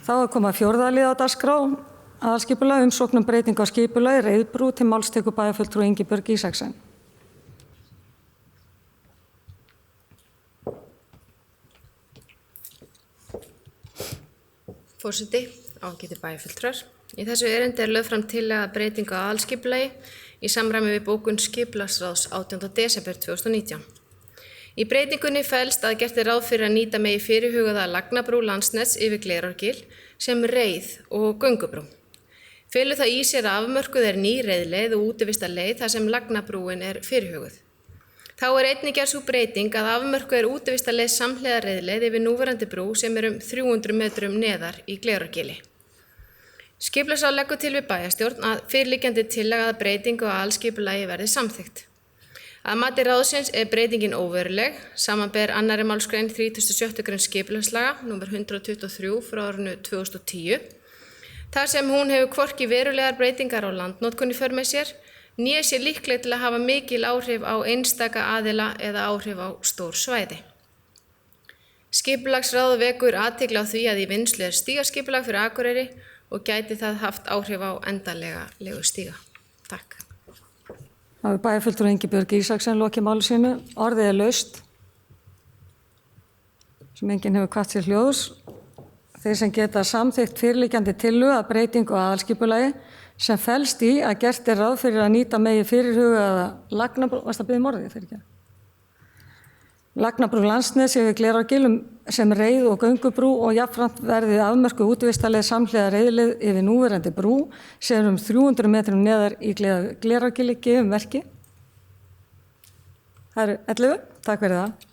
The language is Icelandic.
Þá koma fjórða lið á dagskrá, aðalskipulag, umsókn breytingu á skipulagi, Reiðbrú, til máls tekur bæjarfulltrúi Ingibjörg Isaksen. Forseti, ágætir bæjarfulltrúar. Í þessu erindi lögð fram tillaga breytingu á aðalskipulagi í samræmi við bókun skipulagsráðs 18. desember 2019. Í breytingunni felst að gert ráð fyrir að nýta megi fyrirhugaða Lagnabrú Landsnets yfir Glerárgil sem reið og göngubrú. Felur það í sér að afmörkuð ný reiðleið og útivistarleið þar sem Lagnabrúin fyrirhuguð. Þá einnig gerð sú breyting að afmörkuð útivistarleið samhliða reiðleið yfir núverandi brú sem 300 metrum neðar í Glerárgili. Skipulagsráð leggur til við bæjarstjórn að fyrirliggjandi tillaga að breytingu á aðalskipulagi verði samþykkt. Að mati ráðsins breytingin óveruleg, samanber 2. málsgrein 36. grein skipulagslaga, nr. 123 frá árinu 2010, þar sem hún hefur hvorki verulegar breytingar á landnotkun í för með sér, né sé líkleg til að hafa mikil áhrif á einstaka aðila eða áhrif á stór svæði. Skipulagsráð vekur athygli á því að í vinnslu stígaskipulag fyrir Akureyri og gæti það haft áhrif á endanlega legu stíga. Takk. Það er bæjarfulltrúi Ingibjörg Isaksen lokið máli sínu. Orðið laust, sem enginn hefur hvatt sér hljóðs. Þeir sem geta samþykkt fyrirliggjandi tillögu að breytingu á aðalskipulagi sem felst í að gert ráð fyrir að nýta megi fyrirhugaða Lagnabrú, varst að biðja orðið fyrir ekki? Lagnabrú Landsnets yfir Glerárgil sem reið og göngubrú og jafnframt verði afmörkuð útivistarleið samhliða reiðleið yfir núverandi brú sem 300 metrum neðar í Glerárgili gefum merki. Það 11. Takk fyrir það.